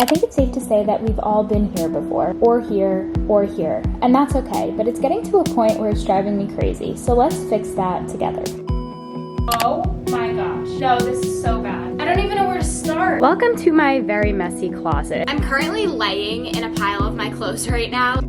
I think it's safe to say that we've all been here before, or here, and that's okay, but it's getting to a point where it's driving me crazy, so let's fix that together. Oh my gosh. No, this is so bad. I don't even know where to start. Welcome to my very messy closet. I'm currently laying in a pile of my clothes right now.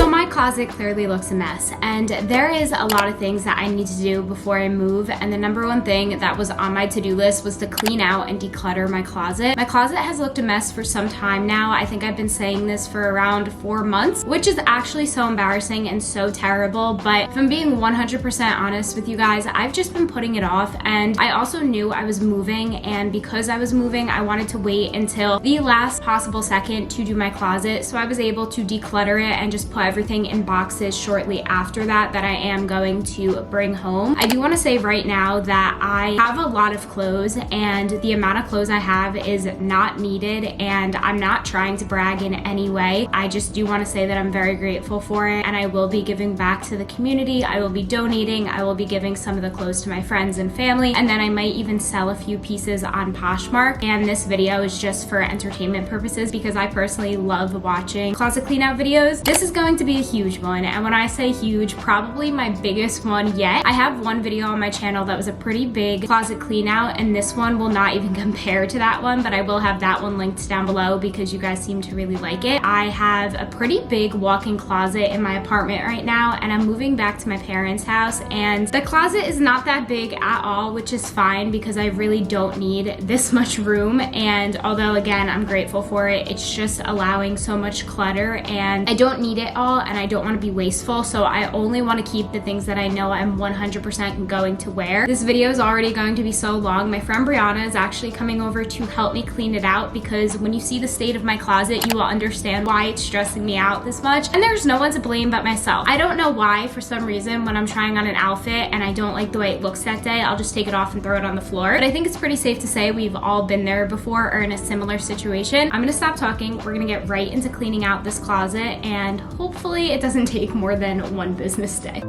My closet clearly looks a mess, and there is a lot of things that I need to do before I move, and the number one thing that was on my to-do list was to clean out and declutter my closet. My closet has looked a mess for some time now. I think I've been saying this for around 4 months, which is actually so embarrassing and so terrible, but if I'm being 100% honest with you guys, I've just been putting it off, and I also knew I was moving, and because I was moving, I wanted to wait until the last possible second to do my closet, so I was able to declutter it and just put everything in boxes shortly after that I am going to bring home. I do want to say right now that I have a lot of clothes, and the amount of clothes I have is not needed, and I'm not trying to brag in any way. I just do want to say that I'm very grateful for it, and I will be giving back to the community. I will be donating. I will be giving some of the clothes to my friends and family, and then I might even sell a few pieces on Poshmark. And this video is just for entertainment purposes because I personally love watching closet clean out videos. This is going to be a huge one, and when I say huge, probably my biggest one yet. I have one video on my channel that was a pretty big closet clean out, and this one will not even compare to that one, but I will have that one linked down below because you guys seem to really like it. I have a pretty big walk-in closet in my apartment right now, and I'm moving back to my parents' house, and the closet is not that big at all, which is fine because I really don't need this much room. And although again I'm grateful for it, it's just allowing so much clutter, and I don't need it all, and I don't want to be wasteful, so I only want to keep the things that I know I'm 100% going to wear. This video is already going to be so long. My friend Brianna is actually coming over to help me clean it out, because when you see the state of my closet, you will understand why it's stressing me out this much, and there's no one to blame but myself. I don't know why, for some reason, when I'm trying on an outfit and I don't like the way it looks that day, I'll just take it off and throw it on the floor. But I think it's pretty safe to say we've all been there before or in a similar situation. I'm gonna stop talking. We're gonna get right into cleaning out this closet, and hopefully it doesn't take more than one business day.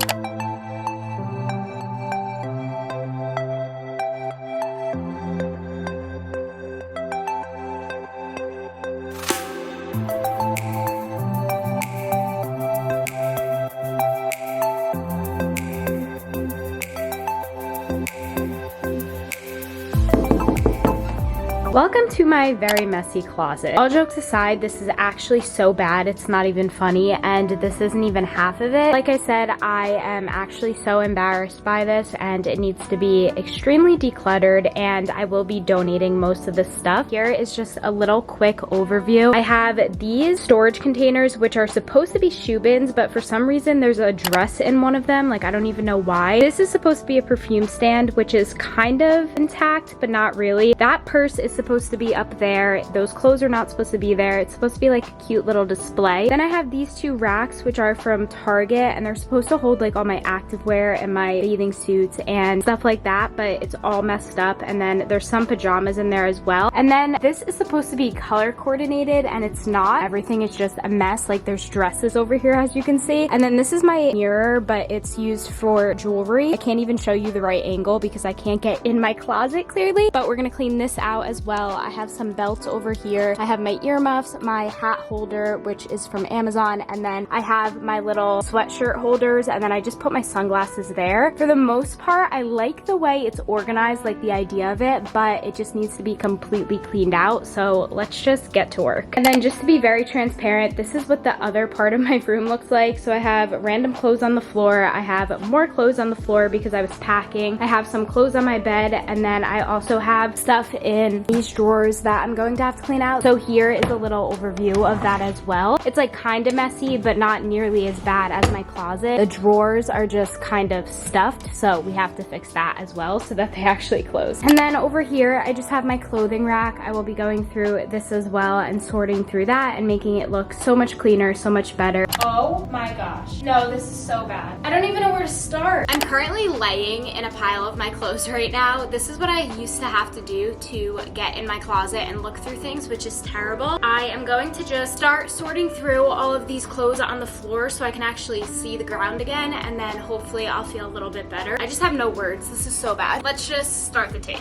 Welcome to my very messy closet. All jokes aside, this is actually so bad, it's not even funny, and this isn't even half of it. Like I said, I am actually so embarrassed by this, and it needs to be extremely decluttered, and I will be donating most of this stuff. Here is just a little quick overview. I have these storage containers, which are supposed to be shoe bins, but for some reason there's a dress in one of them. Like, I don't even know why. This is supposed to be a perfume stand, which is kind of intact, but not really. That purse is supposed to be up there. Those clothes are not supposed to be there. It's supposed to be like a cute little display. Then I have these two racks, which are from Target, and they're supposed to hold like all my activewear and my bathing suits and stuff like that, but it's all messed up. And then there's some pajamas in there as well. And then this is supposed to be color coordinated, and it's not. Everything is just a mess. Like, there's dresses over here, as you can see. And then this is my mirror, but it's used for jewelry. I can't even show you the right angle because I can't get in my closet clearly, but we're gonna clean this out as well. I have some belts over here. I have my earmuffs, my hat holder, which is from Amazon, and then I have my little sweatshirt holders, and then I just put my sunglasses there. For the most part, I like the way it's organized, like the idea of it, but it just needs to be completely cleaned out, so let's just get to work. And then just to be very transparent, this is what the other part of my room looks like. So I have random clothes on the floor. I have more clothes on the floor because I was packing. I have some clothes on my bed, and then I also have stuff in these drawers that I'm going to have to clean out. So here is a little overview of that as well. It's like kind of messy, but not nearly as bad as my closet. The drawers are just kind of stuffed, so we have to fix that as well so that they actually close. And then over here, I just have my clothing rack. I will be going through this as well and sorting through that and making it look so much cleaner, so much better. Oh my gosh. No, this is so bad. I don't even know where to start. I'm currently laying in a pile of my clothes right now. This is what I used to have to do to get in my closet and look through things, which is terrible. I am going to just start sorting through all of these clothes on the floor so I can actually see the ground again, and then hopefully I'll feel a little bit better. I just have no words. This is so bad. Let's just start the take.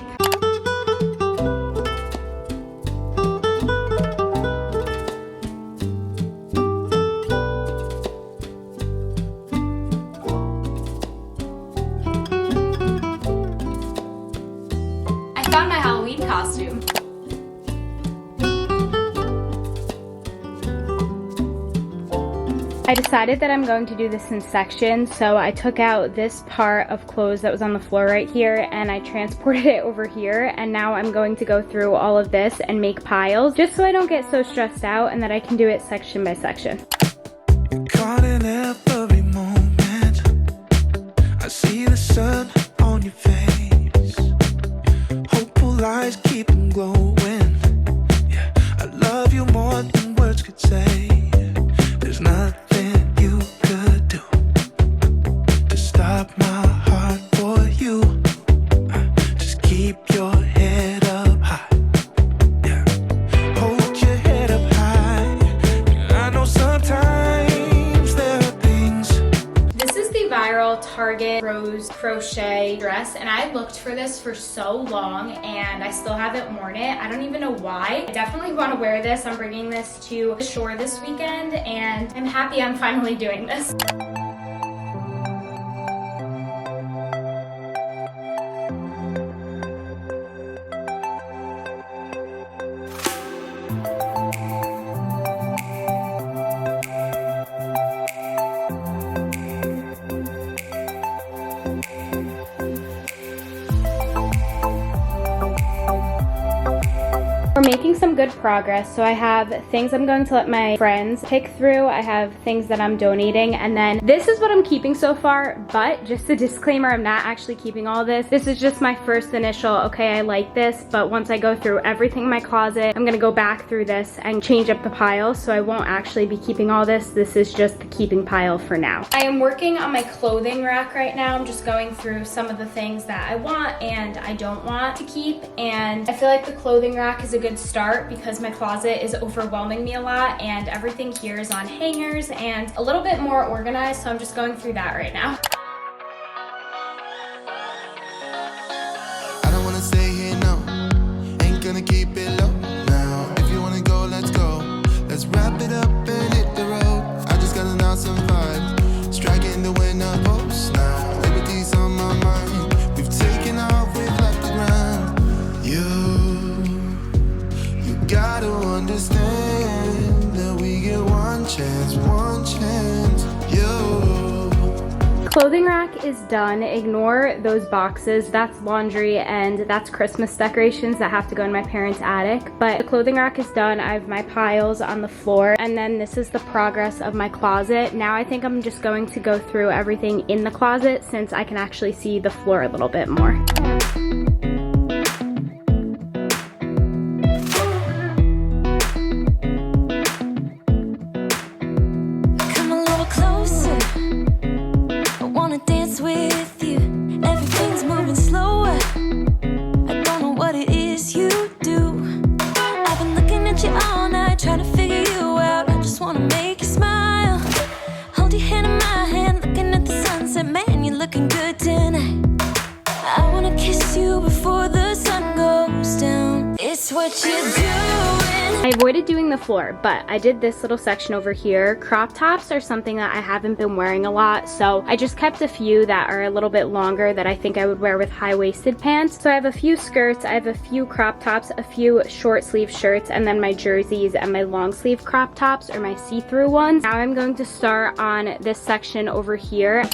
I decided that I'm going to do this in sections, so I took out this part of clothes that was on the floor right here and I transported it over here, and now I'm going to go through all of this and make piles just so I don't get so stressed out and that I can do it section by section. Caught in every moment, I see the sun on your face, hopeful eyes keep them glowing. Yeah, I love you more than words could say. There's nothing you could do to stop my heart for you. Just keep your head up high. Yeah, hold your head up high. I know sometimes there are things. This is the viral Target rose crochet dress, and I looked for this for so long and I still haven't worn it. I don't even know why. I definitely want to wear this. I'm bringing this to the shore this weekend and I'm happy I'm finally doing this. We're making some good progress. So I have things I'm going to let my friends pick through. I have things that I'm donating, and then this is what I'm keeping so far, but just a disclaimer, I'm not actually keeping all this. This is just my first initial, okay, I like this, but once I go through everything in my closet, I'm gonna go back through this and change up the pile, so I won't actually be keeping all this. This is just the keeping pile for now. I am working on my clothing rack right now. I'm just going through some of the things that I want and I don't want to keep, and I feel like the clothing rack is a good start because my closet is overwhelming me a lot and everything here is on hangers and a little bit more organized, so I'm just going through that right now. I don't wanna stay here, no. Ain't gonna keep it low now. If you wanna go, let's go. Let's wrap it up and hit the road. I just got an awesome vibe, striking the winner post now. Liberty's on my mind. We've taken off, we've left the ground. You gotta understand that we get one chance, Clothing rack is done. Ignore those boxes. That's laundry and that's Christmas decorations that have to go in my parents' attic. But the clothing rack is done. I have my piles on the floor, and then this is the progress of my closet. Now I think I'm just going to go through everything in the closet since I can actually see the floor a little bit more. With you, everything's moving slower. I don't know what it is you do. I've been looking at you all night, trying to figure you out. I just wanna make you smile. Hold your hand in my hand, looking at the sunset. Man, you're looking good tonight. I wanna kiss you before the sun goes down. It's what you're doing. I avoided doing the floor, but I did this little section over here. Crop tops are something that I haven't been wearing a lot, so I just kept a few that are a little bit longer that I think I would wear with high-waisted pants. So I have a few skirts, I have a few crop tops, a few short sleeve shirts, and then my jerseys and my long sleeve crop tops or my see-through ones. Now I'm going to start on this section over here.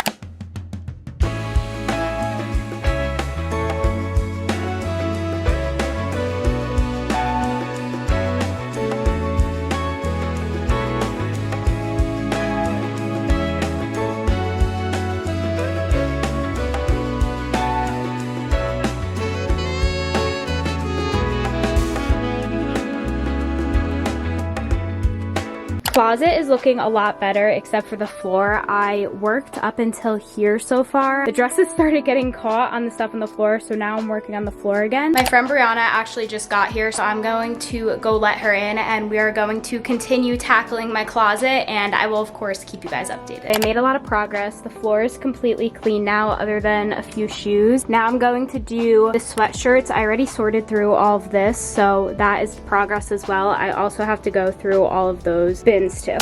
Closet is looking a lot better except for the floor. I worked up until here so far. The dresses started getting caught on the stuff on the floor, so now I'm working on the floor again. My friend Brianna actually just got here, so I'm going to go let her in and we are going to continue tackling my closet, and I will of course keep you guys updated. I made a lot of progress. The floor is completely clean now other than a few shoes. Now I'm going to do the sweatshirts. I already sorted through all of this, so that is progress as well. I also have to go through all of those bins too.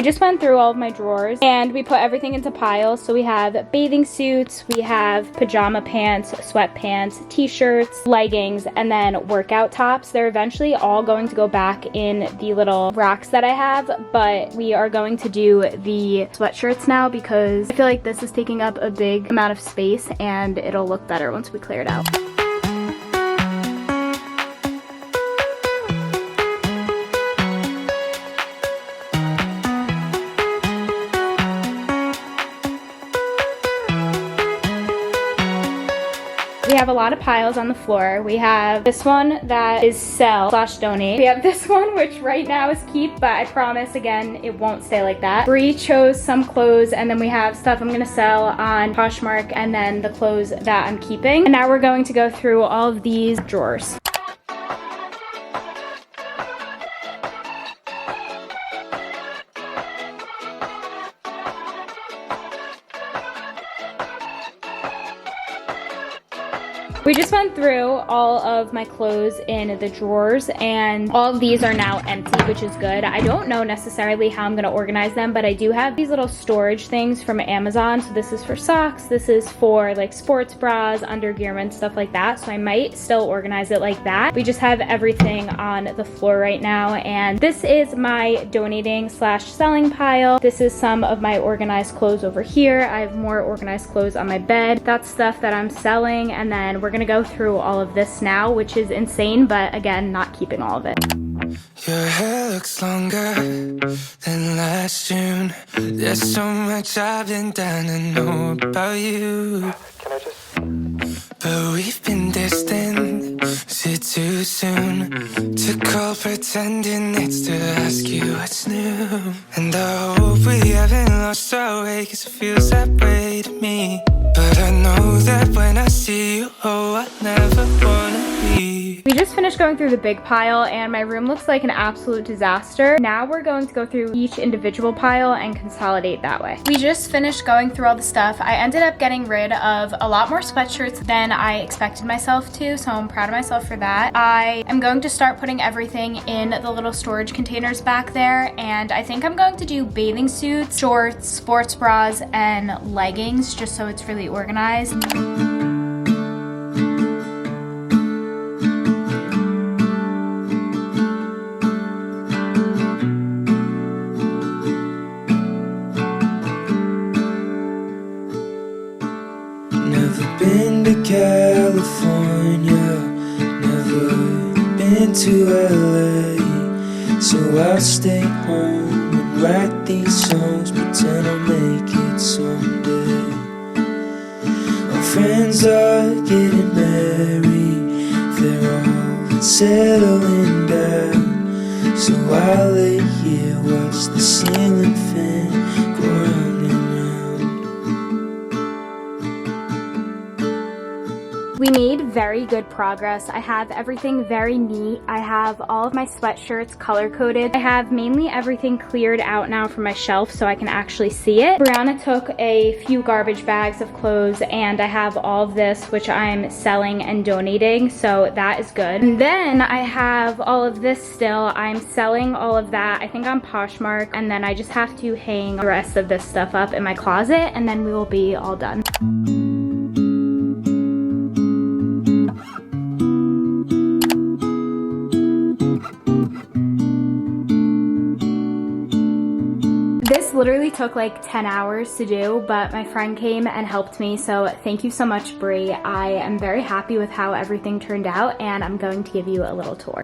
We just went through all of my drawers and we put everything into piles. So we have bathing suits, we have pajama pants, sweatpants, t-shirts, leggings, and then workout tops. They're eventually all going to go back in the little racks that I have, but we are going to do the sweatshirts now because I feel like this is taking up a big amount of space and it'll look better once we clear it out. We have a lot of piles on the floor. We have this one that is sell/donate. We have this one, which right now is keep, but I promise again, it won't stay like that. Bree chose some clothes, and then we have stuff I'm gonna sell on Poshmark, and then the clothes that I'm keeping. And now we're going to go through all of these drawers. We just went through all of my clothes in the drawers and all of these are now empty, which is good. I don't know necessarily how I'm gonna organize them, but I do have these little storage things from Amazon. So this is for socks, this is for like sports bras, undergarments, stuff like that. So I might still organize it like that. We just have everything on the floor right now. And this is my donating/selling pile. This is some of my organized clothes over here. I have more organized clothes on my bed. That's stuff that I'm selling. And then we're gonna go through all of this now, which is insane, but again, not keeping all of it. Your hair looks longer than last June. There's so much I've been dying to know about you. Can I just... But we've been distant. Is it too soon to call pretending it's to ask you what's new? And I hope we haven't lost our way, 'cause it feels that way to me. But I know that when I see you, oh, I never wanna leave. We just finished going through the big pile and my room looks like an absolute disaster. Now we're going to go through each individual pile and consolidate that way. We just finished going through all the stuff. I ended up getting rid of a lot more sweatshirts than I expected myself to, so I'm proud of myself for that. I am going to start putting everything in the little storage containers back there, and I think I'm going to do bathing suits, shorts, sports bras, and leggings just so it's really organized. Never been to California, never been to LA, so I'll stay home and write these songs, pretend I'll make it someday. My friends are getting married, they're all settling down, so I'll lay here, watch the ceiling fan go round and round. We made very good progress. I have everything very neat. I have all of my sweatshirts color-coded. I have mainly everything cleared out now from my shelf so I can actually see it. Brianna took a few garbage bags of clothes and I have all of this, which I'm selling and donating, so that is good. And then I have all of this still. I'm selling all of that, I think on Poshmark, and then I just have to hang the rest of this stuff up in my closet and then we will be all done. This literally took like 10 hours to do, but my friend came and helped me, so thank you so much, Bree. I am very happy with how everything turned out, and I'm going to give you a little tour.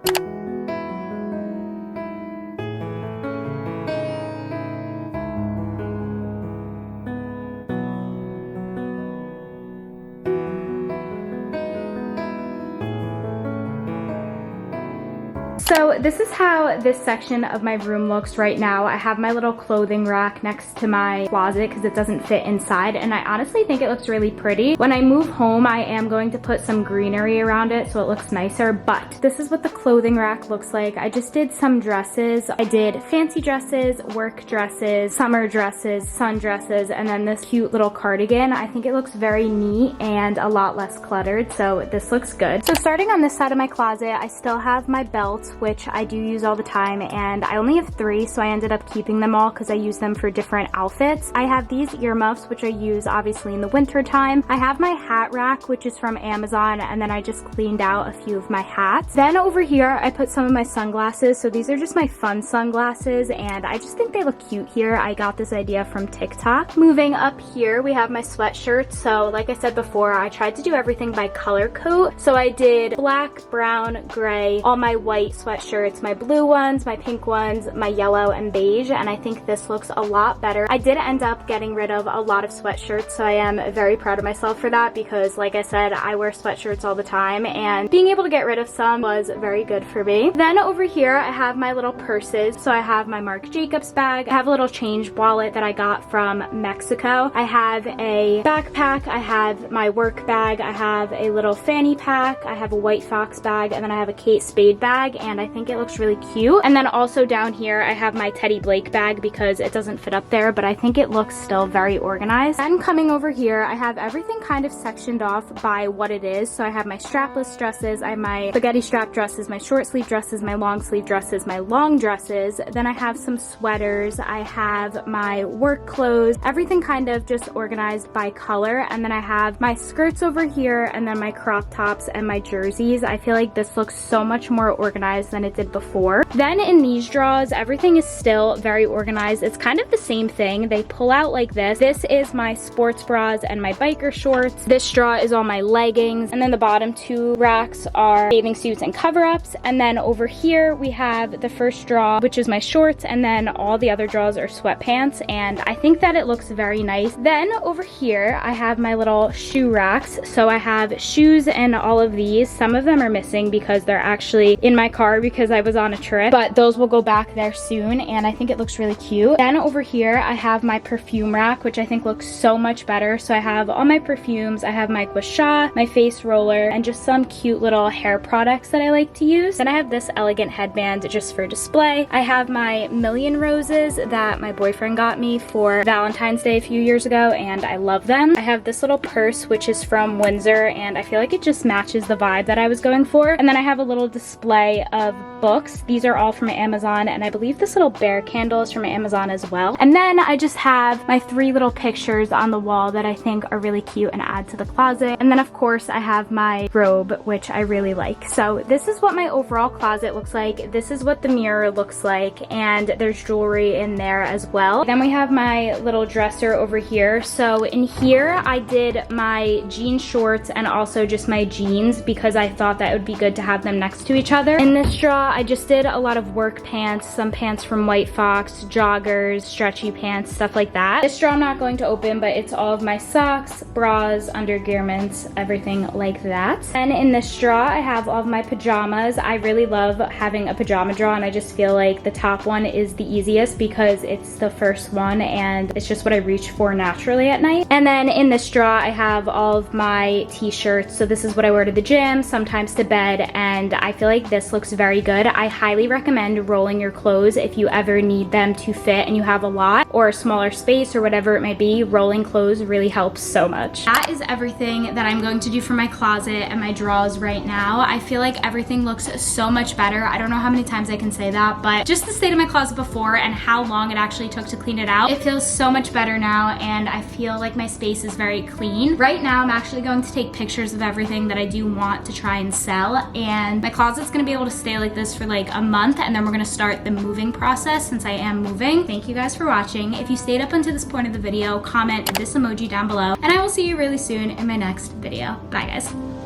So this is how this section of my room looks right now. I have my little clothing rack next to my closet because it doesn't fit inside, and I honestly think it looks really pretty. When I move home, I am going to put some greenery around it so it looks nicer, but this is what the clothing rack looks like. I just did some dresses. I did fancy dresses, work dresses, summer dresses, sundresses, and then this cute little cardigan. I think it looks very neat and a lot less cluttered, so this looks good. So starting on this side of my closet, I still have my belts, which I do use all the time, and I only have 3, so I ended up keeping them all because I use them for different outfits. I have these earmuffs, which I use obviously in the winter time. I have my hat rack, which is from Amazon, and then I just cleaned out a few of my hats. Then over here, I put some of my sunglasses. So these are just my fun sunglasses, and I just think they look cute here. I got this idea from TikTok. Moving up here, we have my sweatshirts. So like I said before, I tried to do everything by color code. So I did black, brown, gray, all my white sweatshirts, my blue ones, my pink ones, my yellow, and beige, and I think this looks a lot better. I did end up getting rid of a lot of sweatshirts, so I am very proud of myself for that because like I said, I wear sweatshirts all the time, and being able to get rid of some was very good for me. Then over here, I have my little purses. So I have my Marc Jacobs bag. I have a little change wallet that I got from Mexico. I have a backpack. I have my work bag. I have a little fanny pack. I have a White Fox bag, and then I have a Kate Spade bag, and I think it looks really cute. And then also down here, I have my Teddy Blake bag because it doesn't fit up there, but I think it looks still very organized. Then coming over here, I have everything kind of sectioned off by what it is. So I have my strapless dresses, I have my spaghetti strap dresses, my short sleeve dresses, my long sleeve dresses, my long dresses. Then I have some sweaters, I have my work clothes, everything kind of just organized by color. And then I have my skirts over here, and then my crop tops and my jerseys. I feel like this looks so much more organized than it did before. Then in these drawers, everything is still very organized. It's kind of the same thing. They pull out like this. This is my sports bras and my biker shorts. This drawer is all my leggings, and then the bottom 2 racks are bathing suits and cover-ups. And then over here we have the first drawer, which is my shorts, and then all the other drawers are sweatpants, and I think that it looks very nice. Then over here I have my little shoe racks. So I have shoes and all of these. Some of them are missing because they're actually in my car because I was on a trip, but those will go back there soon, and I think it looks really cute. Then over here I have my perfume rack, which I think looks so much better. So I have all my perfumes. I have my Gua Sha, my face roller, and just some cute little hair products that I like to use. Then I have this elegant headband just for display. I have my Million Roses that my boyfriend got me for Valentine's Day a few years ago, and I love them. I have this little purse, which is from Windsor, and I feel like it just matches the vibe that I was going for. And then I have a little display of books. These are all from Amazon, and I believe this little bear candle is from Amazon as well. And then I just have my 3 little pictures on the wall that I think are really cute and add to the closet. And then of course I have my robe, which I really like. So this is what my overall closet looks like. This is what the mirror looks like, and there's jewelry in there as well. Then we have my little dresser over here. So in here I did my jean shorts and also just my jeans because I thought that it would be good to have them next to each other. In this drawer I just did a lot of work pants, some pants from White Fox, joggers, stretchy pants, stuff like that. This drawer I'm not going to open, but it's all of my socks, bras, undergarments, everything like that. And in this drawer I have all of my pajamas. I really love having a pajama drawer, and I just feel like the top one is the easiest because it's the first one and it's just what I reach for naturally at night. And then in this drawer I have all of my t-shirts. So this is what I wear to the gym, sometimes to bed, and I feel like this looks very good. I highly recommend rolling your clothes if you ever need them to fit and you have a lot or a smaller space or whatever it might be. Rolling clothes really helps so much. That is everything that I'm going to do for my closet and my drawers right now. I feel like everything looks so much better. I don't know how many times I can say that, but just the state of my closet before and how long it actually took to clean it out, it feels so much better now, and I feel like my space is very clean. Right now I'm actually going to take pictures of everything that I do want to try and sell, and my closet's gonna be able to stay like this for like a month, and then we're gonna start the moving process since I am moving. Thank you guys for watching. If you stayed up until this point of the video, comment this emoji down below, and I will see you really soon in my next video. Bye guys.